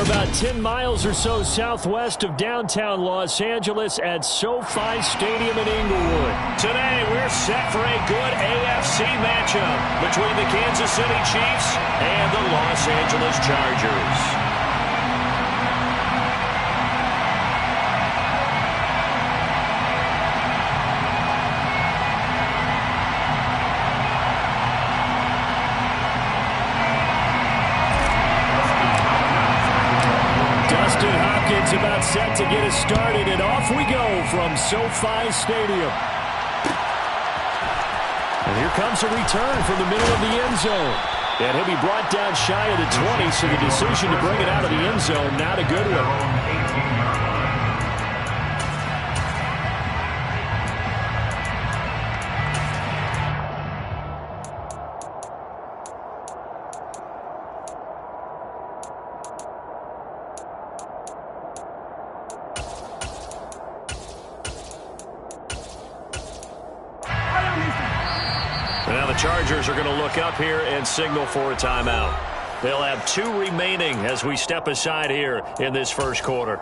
about 10 miles or so southwest of downtown Los Angeles at SoFi Stadium in Inglewood. Today, we're set for a good AFC matchup between the Kansas City Chiefs and the Los Angeles Chargers. About set to get us started, and off we go from SoFi Stadium. And here comes a return from the middle of the end zone. And he'll be brought down shy of the 20, so the decision to bring it out of the end zone, not a good one. Now the Chargers are going to look up here and signal for a timeout. They'll have 2 remaining as we step aside here in this first quarter.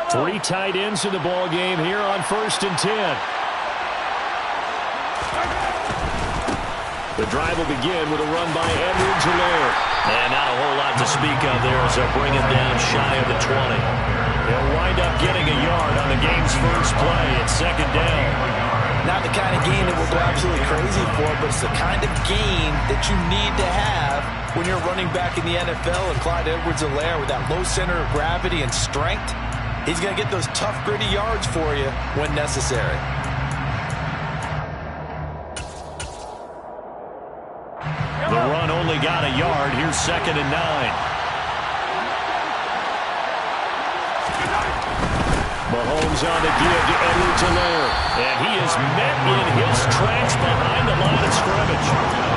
Three tight ends in the ball game here on 1st and 10. The drive will begin with a run by Edwards-Helaire. And not a whole lot to speak of there as they'll bring him down shy of the 20. He'll wind up getting a yard on the game's first play at 2nd down. Not the kind of gain that we'll go absolutely crazy for, but it's the kind of gain that you need to have when you're running back in the NFL. And Clyde Edwards-Helaire with that low center of gravity and strength, he's going to get those tough, gritty yards for you when necessary. The run only got a yard. Here's 2nd and 9. Mahomes on the give to Edwards-Helaire. And he is met in his tracks behind the line of scrimmage.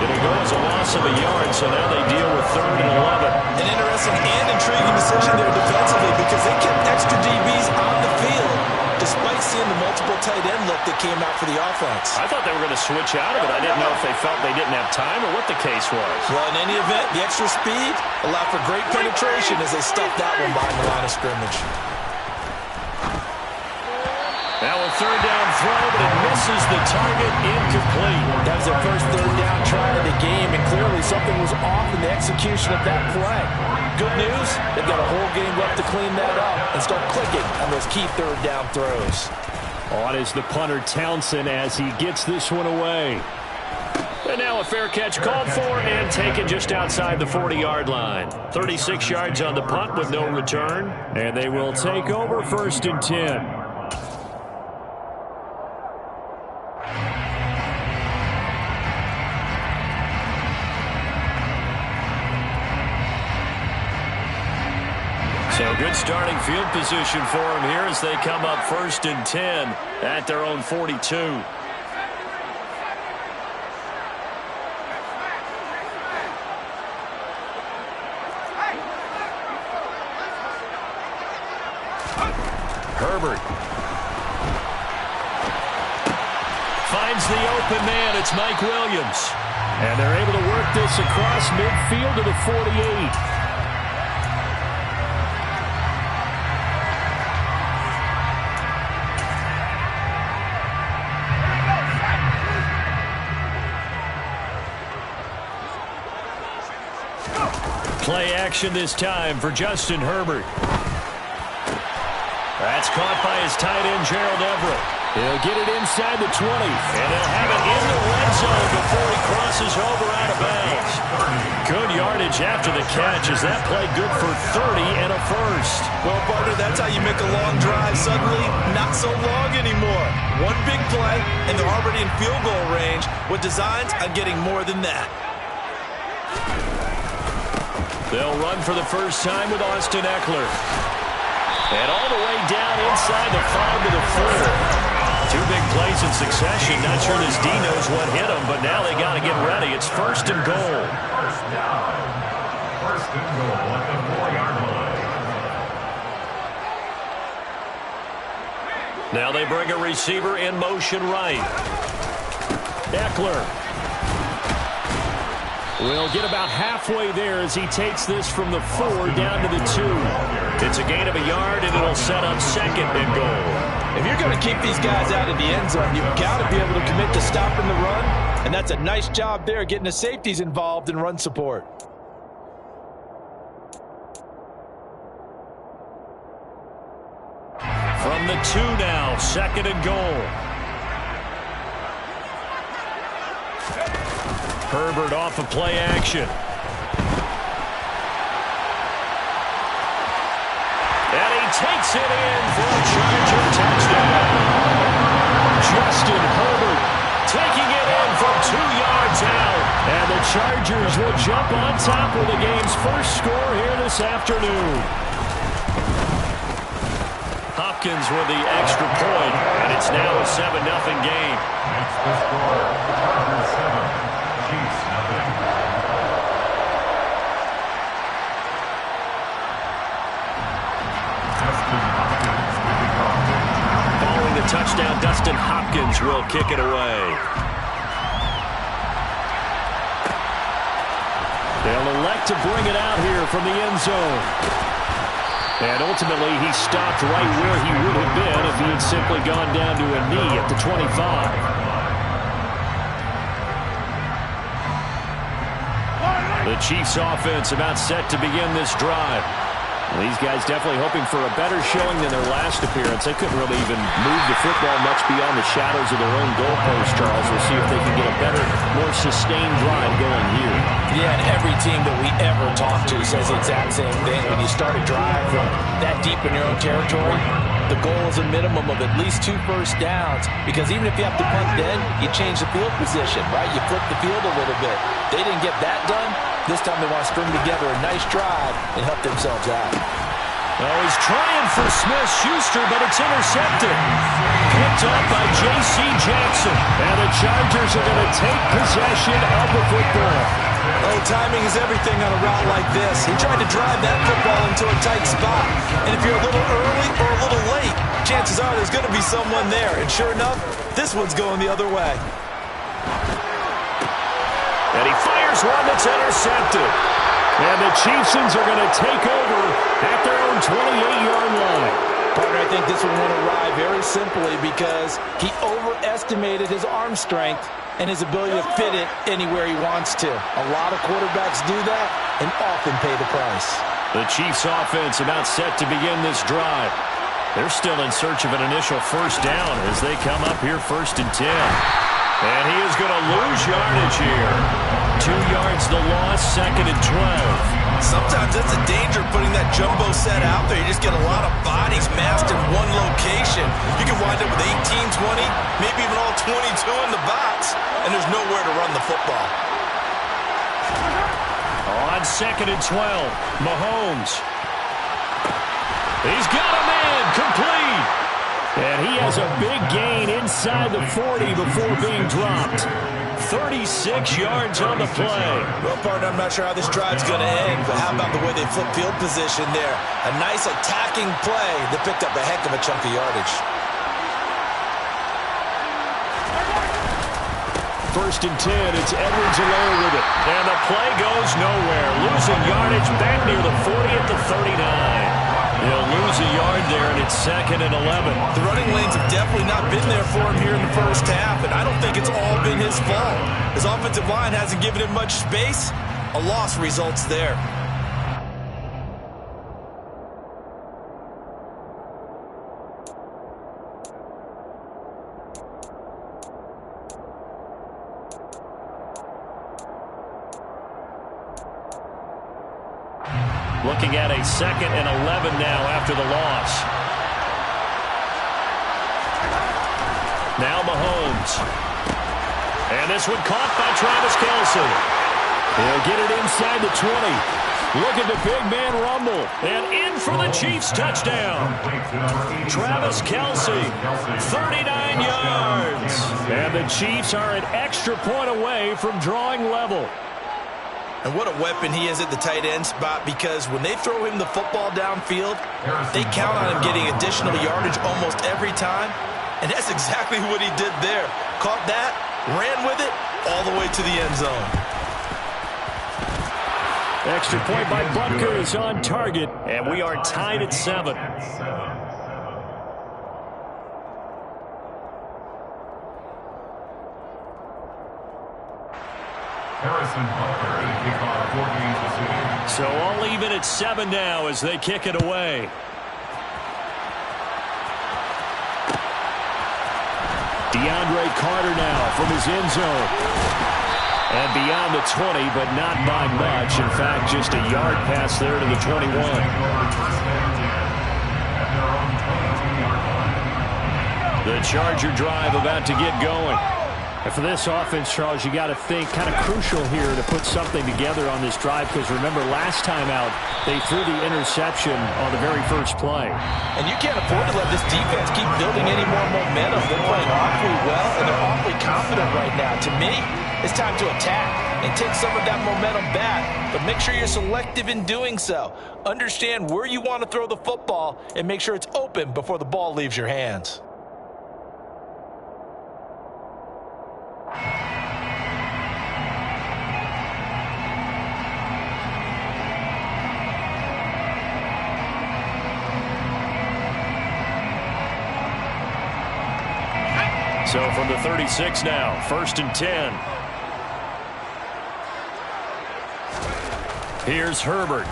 It'll go as a loss of a yard, so now they deal with 3rd and 11. An interesting and intriguing decision there defensively because they kept extra DBs on the field despite seeing the multiple tight end look that came out for the offense. I thought they were going to switch out of it. I didn't know if they felt they didn't have time or what the case was. Well, in any event, the extra speed allowed for great penetration as they stuffed that one behind the line of scrimmage. Now a 3rd down throw, but it misses the target, incomplete. That was their first 3rd down try of the game, and clearly something was off in the execution of that play. Good news, they've got a whole game left to clean that up and start clicking on those key 3rd down throws. On is the punter Townsend as he gets this one away. And now a fair catch called for and taken just outside the 40-yard line. 36 yards on the punt with no return. And they will take over 1st and 10. So good starting field position for them here as they come up 1st and 10 at their own 42. Herbert finds the open man. It's Mike Williams. And they're able to work this across midfield to the 48. Play action this time for Justin Herbert. That's caught by his tight end, Gerald Everett. He'll get it inside the 20. And he'll have it in the red zone before he crosses over out of bounds. Good yardage after the catch. Is that play good for 30 and a first? Well, partner, that's how you make a long drive suddenly not so long anymore. One big play, and they're already in field goal range with designs on getting more than that. They'll run for the first time with Austin Eckler. And all the way down inside the 5 to the 4. Two big plays in succession. Not sure this D knows what hit him, but now they got to get ready. It's first and goal. First down. First and goal at the 4-yard line. Now they bring a receiver in motion right. Eckler will get about halfway there as he takes this from the 4 down to the 2. It's a gain of a yard, and it'll set up second and goal. If you're going to keep these guys out of the end zone, you've got to be able to commit to stopping the run, and that's a nice job there getting the safeties involved in run support. From the 2 now, second and goal. Herbert off of play action. And he takes it in for a Charger touchdown. Justin Herbert Taking it in from 2 yards out. and the Chargers will jump on top with the game's first score here this afternoon. Hopkins with the extra point, and it's now a 7-0 game. That's the score. Chargers 7, Chiefs nothing. Following the touchdown, Dustin Hopkins will kick it away. They'll elect to bring it out here from the end zone. And ultimately, he stopped right where he would have been if he had simply gone down to a knee at the 25. The Chiefs offense about set to begin this drive. These guys definitely hoping for a better showing than their last appearance. They couldn't really even move the football much beyond the shadows of their own goalpost, Charles. We'll see if they can get a better, more sustained drive going here. Yeah, and every team that we ever talk to says the exact same thing. When you start a drive from that deep in your own territory, the goal is a minimum of at least 2 first downs, because even if you have to punt then, you change the field position, right? You flip the field a little bit. They didn't get that done. This time they want to string together a nice drive and help themselves out. Oh, he's trying for Smith-Schuster, but it's intercepted. Picked up by J.C. Jackson. And the Chargers are going to take possession of the football. Oh, timing is everything on a route like this. He tried to drive that football into a tight spot. And if you're a little early or a little late, chances are there's going to be someone there. And sure enough, this one's going the other way. And he fires one that's intercepted. And the Chiefsons are going to take over at their own 28-yard line. Partner, I think this one went awry very simply because he overestimated his arm strength and his ability to fit it anywhere he wants to. A lot of quarterbacks do that and often pay the price. The Chiefs offense about set to begin this drive. They're still in search of an initial first down as they come up here first and 10. And he is going to lose yardage here. 2 yards the loss, second and 12. Sometimes that's a danger putting that jumbo set out there. You just get a lot of bodies massed in one location. You can wind up with 18, 20, maybe even all 22 in the box, and there's nowhere to run the football. On second and 12, Mahomes. He's got a man, complete. And he has a big gain inside the 40 before being dropped. 36 yards on the play. Well, partner, I'm not sure how this drive's going to end, but how about the way they flip field position there? A nice attacking play that picked up a heck of a chunk of yardage. First and 10, it's Edwards-Helaire with it. And the play goes nowhere. Losing yardage back near the 40 at the 39. They'll lose a yard there, and it's second and 11. The running lanes have definitely not been there for him here in the first half, and I don't think it's all been his fault. His offensive line hasn't given him much space. A loss results there. Looking at a second and 11 now after the loss. Now Mahomes. And this one caught by Travis Kelce. He'll get it inside the 20. Look at the big man rumble. And in for the Chiefs touchdown. Travis Kelce, 39 yards. And the Chiefs are an extra point away from drawing level. And what a weapon he is at the tight end spot, because when they throw him the football downfield, they count on him getting additional yardage almost every time. And that's exactly what he did there. Caught that, ran with it, all the way to the end zone. Extra point by Butker on target, and we are tied at 7. Harrison Butker, kickoff, 4 games this season. So all even at 7 now as they kick it away. DeAndre Carter now from his end zone. And beyond the 20, but not by much. In fact, just a yard pass there to the 21. The Charger drive about to get going. And for this offense, Charles, you got to think kind of crucial here to put something together on this drive, because remember last time out they threw the interception on the very first play. And you can't afford to let this defense keep building any more momentum. They're playing awfully well, and they're awfully confident right now. To me, it's time to attack and take some of that momentum back, but make sure you're selective in doing so. Understand where you want to throw the football and make sure it's open before the ball leaves your hands. So from the 36 now, 1st and 10. Here's Herbert.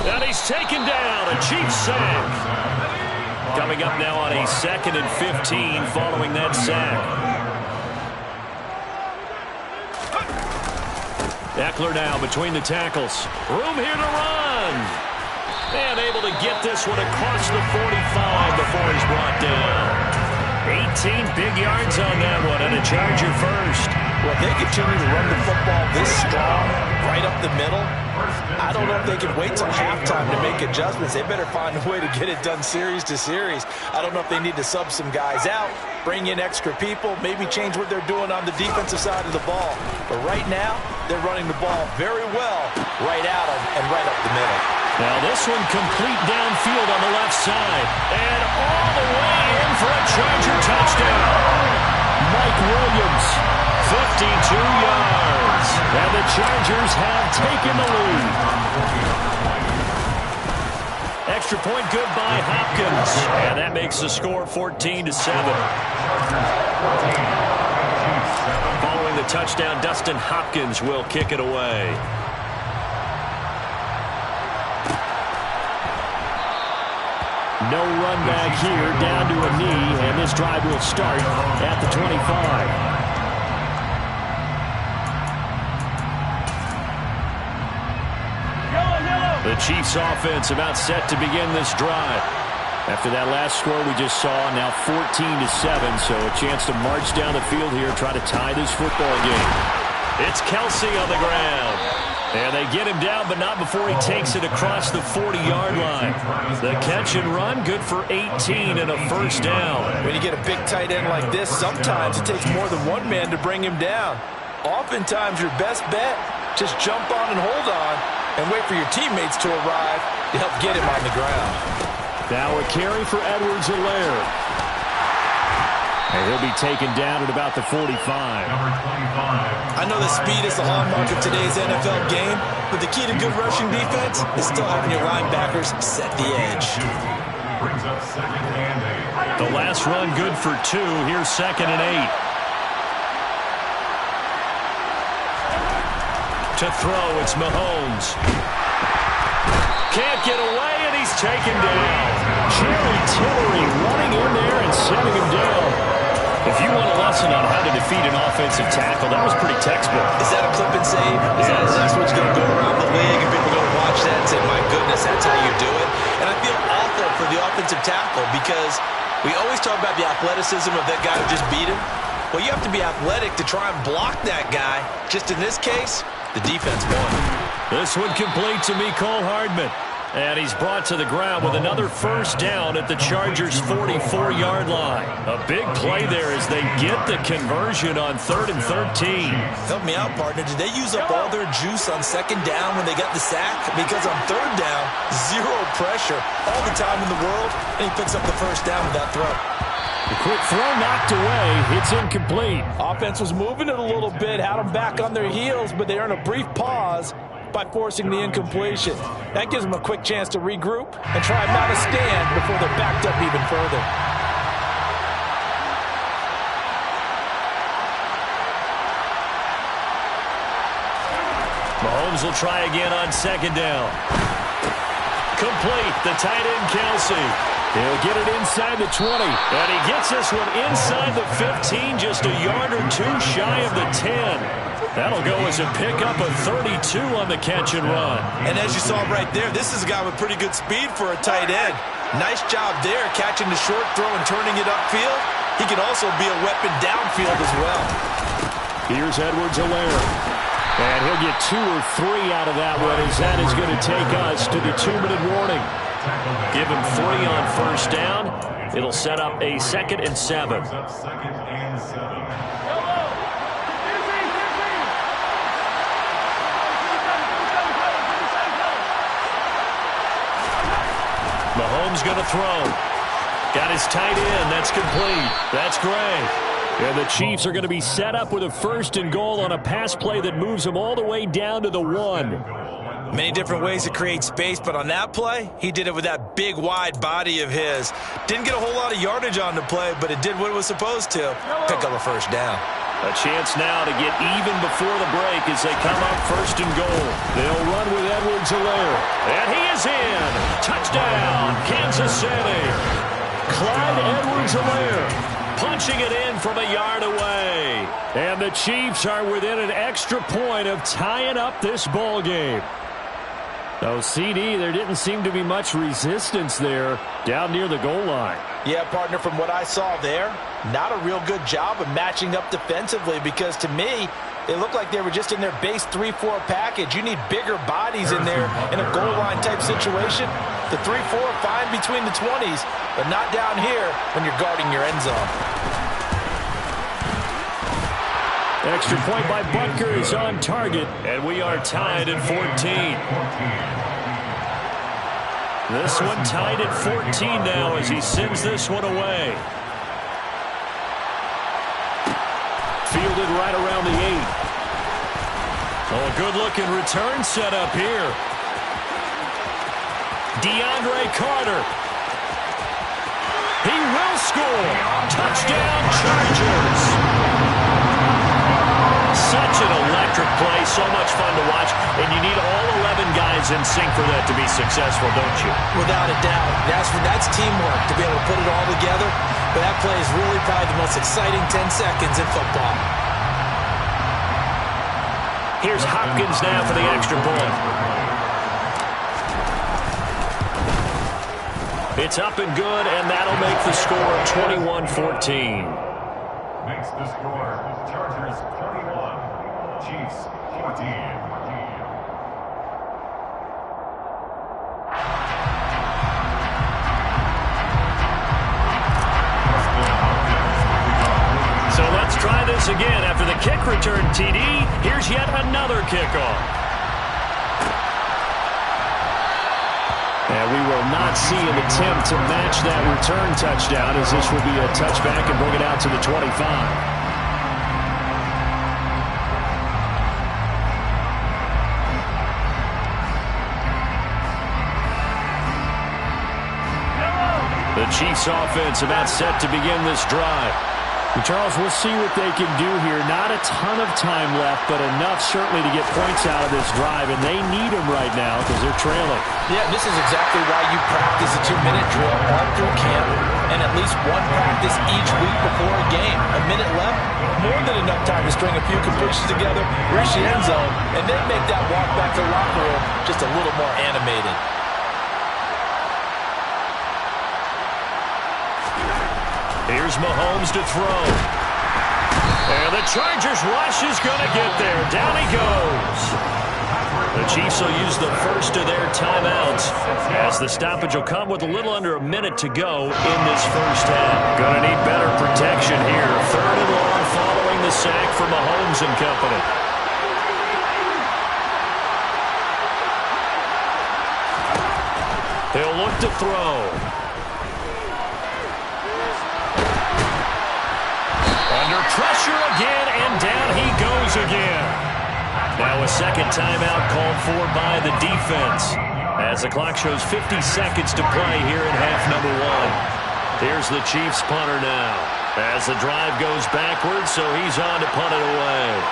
And he's taken down, a Chiefs sack. Coming up now on a 2nd and 15 following that sack. Eckler now between the tackles. Room here to run. And able to get this one across the 45 before he's brought down. 18 big yards on that one, and a Charger first. Well, if they continue to run the football this strong, right up the middle, I don't know if they can wait till halftime to make adjustments. They better find a way to get it done series to series. I don't know if they need to sub some guys out, bring in extra people, maybe change what they're doing on the defensive side of the ball. But right now, they're running the ball very well right at them and right up the middle. Now this one complete downfield on the left side. And all the way in for a Charger touchdown. Mike Williams, 52 yards. And the Chargers have taken the lead. Extra point good by Hopkins. And that makes the score 14-7. Following the touchdown, Dustin Hopkins will kick it away. No run back here, down to a knee, and this drive will start at the 25. The Chiefs offense about set to begin this drive. After that last score we just saw, now 14-7, so a chance to march down the field here, try to tie this football game. It's Kelce on the ground. And they get him down, but not before he takes it across the 40-yard line. The catch and run, good for 18 and a first down. When you get a big tight end like this, sometimes it takes more than one man to bring him down. Oftentimes, your best bet, just jump on and hold on and wait for your teammates to arrive to help get him on the ground. Now a carry for Edwards-Helaire. And he'll be taken down at about the 45. Number 25. I know that speed is the hallmark of today's NFL game, but the key to good rushing defense is still having your linebackers set the edge. Brings up 2nd and 8. The last run good for 2. Here's 2nd and 8. To throw, it's Mahomes. Can't get away, and he's taken down. Jerry Tillery running in there and setting him down. If you want a lesson on how to defeat an offensive tackle, that was pretty textbook. Is that a clip and save? That's what's going to go around the league, and people are going to watch that and say, my goodness, that's how you do it. And I feel awful for the offensive tackle, because we always talk about the athleticism of that guy who just beat him. Well, you have to be athletic to try and block that guy. Just in this case, The defense won. This one complete to Mecole Hardman. And he's brought to the ground with another first down at the Chargers' 44-yard line. A big play there as they get the conversion on 3rd and 13. Help me out, partner. Did they use up all their juice on 2nd down when they got the sack? Because on 3rd down, zero pressure, all the time in the world, and he picks up the first down with that throw. The quick throw knocked away. It's incomplete. Offense was moving it a little bit, had them back on their heels, but they earned a brief pause by forcing the incompletion. That gives them a quick chance to regroup and try and mount a stand before they're backed up even further. Mahomes will try again on 2nd down. Complete. The tight end, Kelsey. He'll get it inside the 20. And he gets this one inside the 15, just a yard or two shy of the 10. That'll go as a pickup of 32 on the catch and run. And as you saw right there, this is a guy with pretty good speed for a tight end. Nice job there catching the short throw and turning it upfield. He can also be a weapon downfield as well. Here's Edwards-Helaire. And he'll get 2 or 3 out of that one as that is going to take us to the 2-minute warning. Give him 3 on first down. It'll set up a 2nd and 7. Mahomes going to throw. Got his tight end. That's complete. That's Gray. And the Chiefs are going to be set up with a 1st and goal on a pass play that moves them all the way down to the 1. Many different ways to create space, but on that play, he did it with that big, wide body of his. Didn't get a whole lot of yardage on the play, but it did what it was supposed to. Pick up a first down. A chance now to get even before the break as they come up 1st and goal. They'll run with Edwards-Helaire. And he is in. Touchdown, Kansas City. Clyde Edwards-Helaire punching it in from a yard away. And the Chiefs are within an extra point of tying up this ball game. Oh, CD, there didn't seem to be much resistance there down near the goal line. Yeah, partner, from what I saw there, not a real good job of matching up defensively because to me, it looked like they were just in their base 3-4 package. You need bigger bodies in there in a goal line type situation. The 3-4 fine between the 20s, but not down here when you're guarding your end zone. Extra point by Butker is on target, and we are tied at 14. This one tied at 14 now as he sends this one away. Fielded right around the 8. Oh, a good-looking return set up here. DeAndre Carter. He will score. Touchdown, Chargers. Such an electric play, so much fun to watch, and you need all 11 guys in sync for that to be successful, don't you? Without a doubt. That's teamwork to be able to put it all together, but that play is really probably the most exciting 10 seconds in football. Here's Hopkins now for the extra point. It's up and good, and that'll make the score 21-14. Makes the score Chargers 21, Chiefs 14. So let's try this again. After the kick return TD, here's yet another kickoff. And we will not see an attempt to match that return touchdown as this will be a touchback and bring it out to the 25. The Chiefs offense about set to begin this drive. And Charles, we'll see what they can do here. Not a ton of time left, but enough certainly to get points out of this drive, and they need them right now because they're trailing. Yeah, this is exactly why you practice a 2-minute drill all through camp and at least one practice each week before a game. A minute left, more than enough time to string a few completions together, reach the end zone, and then make that walk back to the locker room just a little more animated. Here's Mahomes to throw. And the Chargers rush is going to get there. Down he goes. The Chiefs will use the first of their timeouts as the stoppage will come with a little under a minute to go in this first half. Going to need better protection here. 3rd and long following the sack from Mahomes and company. He'll look to throw. Under pressure again, and down he goes again. Now a second timeout called for by the defense as the clock shows 50 seconds to play here in half number 1. Here's the Chiefs punter now as the drive goes backwards, so he's on to punt it away.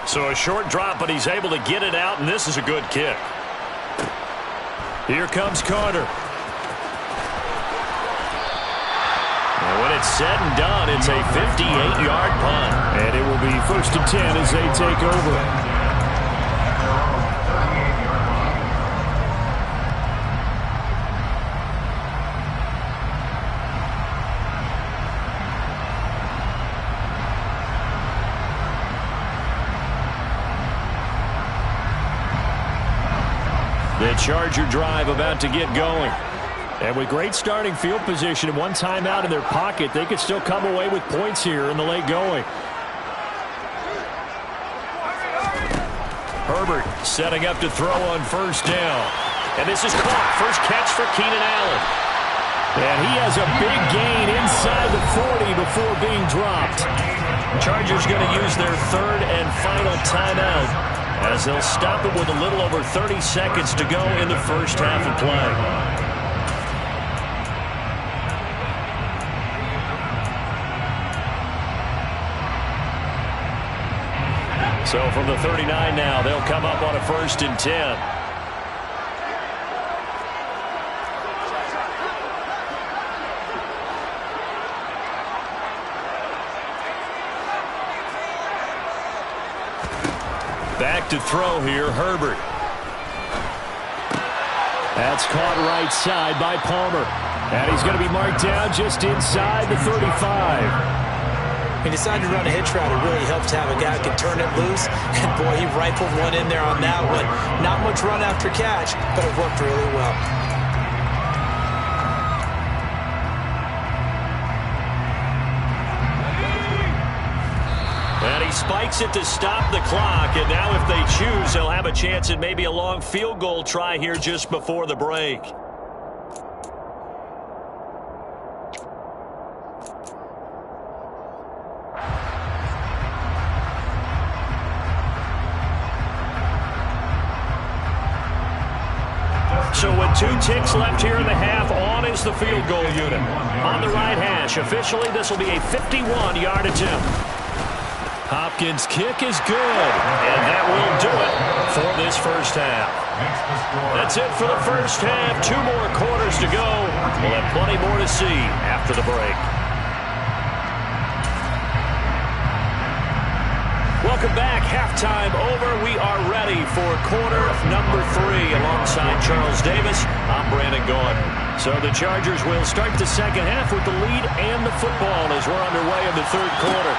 So a short drop, but he's able to get it out, and this is a good kick. Here comes Carter. And when it's said and done, it's a 58-yard punt. And it will be 1st and 10 as they take over. The Charger drive about to get going. And with great starting field position and one timeout in their pocket, they could still come away with points here in the late going. Herbert setting up to throw on 1st down. And this is caught. First catch for Keenan Allen. And he has a big gain inside the 40 before being dropped. Chargers going to use their 3rd and final timeout as they'll stop it with a little over 30 seconds to go in the first half of play. So from the 39 now, they'll come up on a 1st and 10. Back to throw here, Herbert. That's caught right side by Palmer. And he's going to be marked down just inside the 35. He decided to run a hitch route. It really helps to have a guy who can turn it loose. And, boy, he rifled one in there on that one. Not much run after catch, but it worked really well. And he spikes it to stop the clock. And now if they choose, they'll have a chance at maybe a long field goal try here just before the break. So with 2 ticks left here in the half, on is the field goal unit. On the right hash, officially this will be a 51-yard attempt. Hopkins' kick is good, and that will do it for this first half. That's it for the first half. 2 more quarters to go. We'll have plenty more to see after the break. Welcome back. Halftime over. We are ready for quarter number 3 alongside Charles Davis. I'm Brandon Gaudin. So the Chargers will start the second half with the lead and the football as we're underway in the 3rd quarter.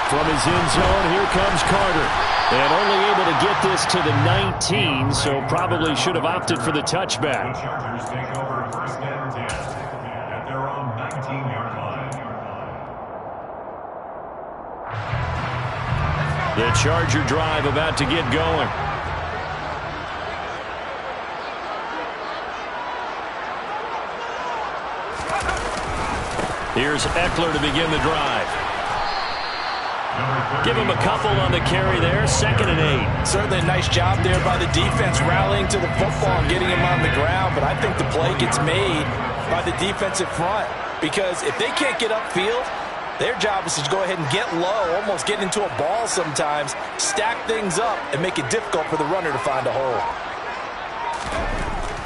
From his end zone, here comes Carter. And only able to get this to the 19, so probably should have opted for the touchback. The Chargers take over 1st and 10 at their own 19-yard line. The Charger drive about to get going. Here's Eckler to begin the drive. Give him a couple on the carry there. 2nd and 8. Certainly a nice job there by the defense rallying to the football and getting him on the ground. But I think the play gets made by the defensive front. Because if they can't get upfield, their job is to go ahead and get low, almost get into a ball sometimes, stack things up, and make it difficult for the runner to find a hole.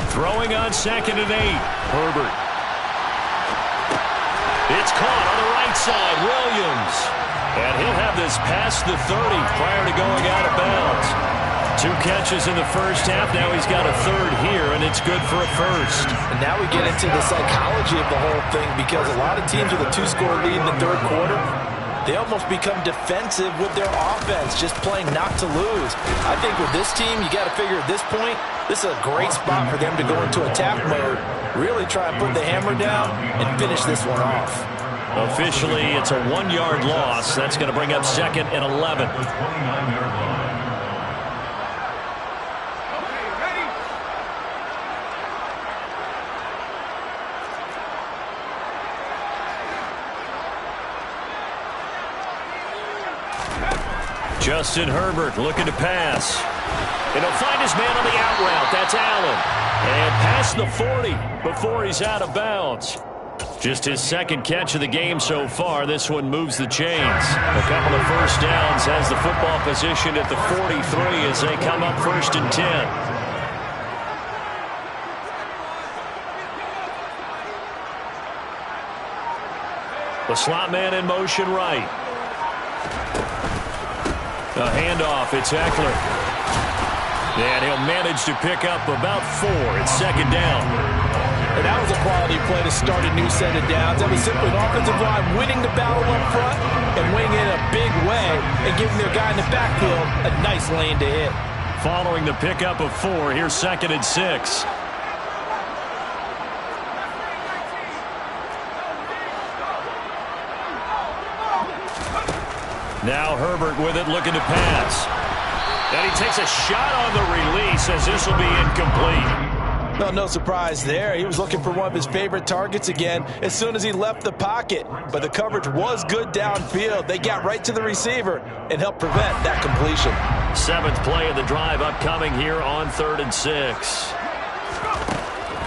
Throwing on 2nd and 8. Herbert. It's caught on the right side. Williams. And he'll have this past the 30 prior to going out of bounds. 2 catches in the first half. Now he's got a third here, and it's good for a first. And now we get into the psychology of the whole thing, because a lot of teams with a 2-score lead in the third quarter, they almost become defensive with their offense, just playing not to lose. I think with this team, you got to figure at this point, this is a great spot for them to go into attack mode, really try and put the hammer down and finish this one off. Officially, it's a 1-yard loss. That's going to bring up 2nd and 11. Justin Herbert looking to pass. And he'll find his man on the out route. That's Allen. And past the 40 before he's out of bounds. Just his 2nd catch of the game so far. This one moves the chains. A couple of first downs has the football position at the 43 as they come up 1st and 10. The slot man in motion right. A handoff. It's Eckler. And he'll manage to pick up about 4. It's 2nd down. And that was a quality play to start a new set of downs. That was simply an offensive line winning the battle up front and winning it a big way and giving their guy in the backfield a nice lane to hit. Following the pickup of 4, here's 2nd and 6. Now Herbert with it, looking to pass. And he takes a shot on the release as this will be incomplete. No surprise there. He was looking for one of his favorite targets again as soon as he left the pocket. But the coverage was good downfield. They got right to the receiver and helped prevent that completion. 7th play of the drive upcoming here on 3rd and 6.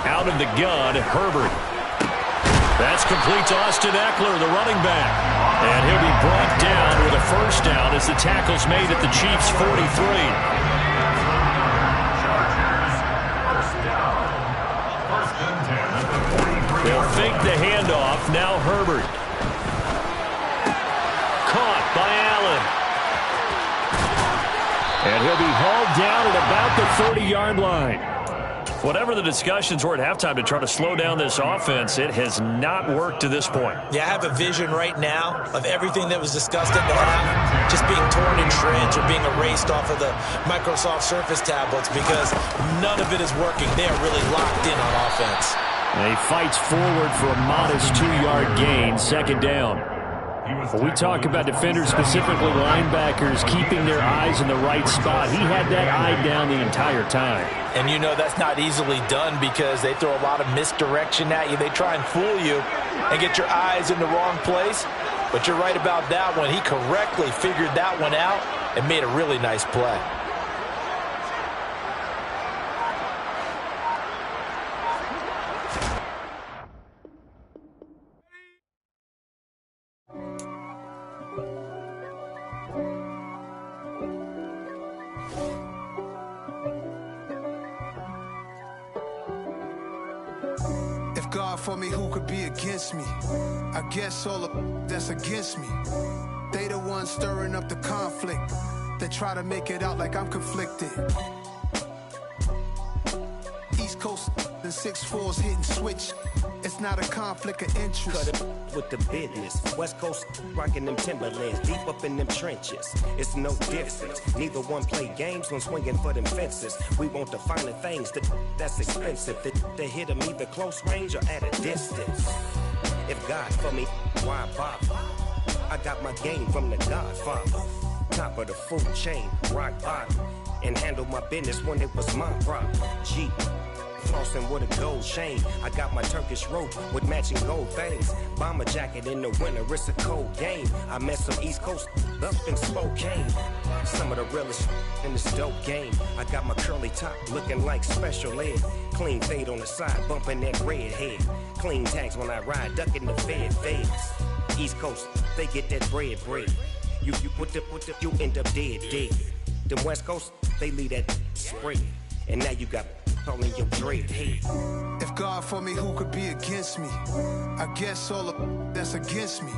Out of the gun, Herbert. That's complete to Austin Eckler, the running back. And he'll be brought down with a first down as the tackle's made at the Chiefs' 43. They'll fake the handoff. Now Herbert. Caught by Allen. And he'll be hauled down at about the 30-yard line. Whatever the discussions were at halftime to try to slow down this offense, it has not worked to this point. Yeah, I have a vision right now of everything that was discussed at the half just being torn in shreds or being erased off of the Microsoft Surface tablets because none of it is working. They are really locked in on offense. And he fights forward for a modest 2-yard gain, 2nd down. When we talk about defenders, specifically linebackers, keeping their eyes in the right spot, he had that eye down the entire time. And you know that's not easily done because they throw a lot of misdirection at you. They try and fool you and get your eyes in the wrong place. But you're right about that one. He correctly figured that one out and made a really nice play. God for me, who could be against me? I guess all of that's against me. They the ones stirring up the conflict. They try to make it out like I'm conflicted. East Coast and 6'4's hitting switch. It's not a conflict of interest. Cut it with the business. West Coast rocking them Timberlands, deep up in them trenches. It's no difference. Neither one play games when swinging for them fences. We want the finer things that's expensive. That hit them either close range or at a distance. If God for me, why bother? I got my game from the Godfather. Top of the food chain, rock bottom. And handle my business when it was my problem. G. Flossing with a gold chain. I got my Turkish rope with matching gold things. Bomber jacket in the winter, it's a cold game. I met some East Coast up in Spokane. Some of the realest in this dope game. I got my curly top looking like special ed. Clean fade on the side, bumping that red head. Clean tags when I ride, ducking the feds. East Coast, they get that bread. You you end up dead. Them West Coast, they leave that spray. And now you got calling your dread head. If God for me, who could be against me? I guess all of that's against me.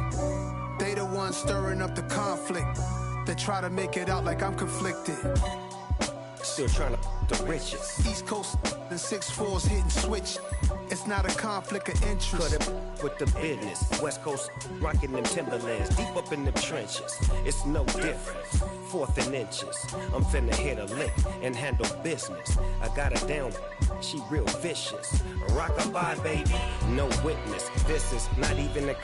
They the ones stirring up the conflict. They try to make it out like I'm conflicted. still trying to the riches. East Coast and 6'4s hitting switch. It's not a conflict of interest. Cut it with the business. West Coast rocking them Timberlands, deep up in them trenches. It's no different. 4th and inches. I'm finna hit a lick and handle business. I got her down, she real vicious. Rock-a-bye, baby, no witness. This is not even a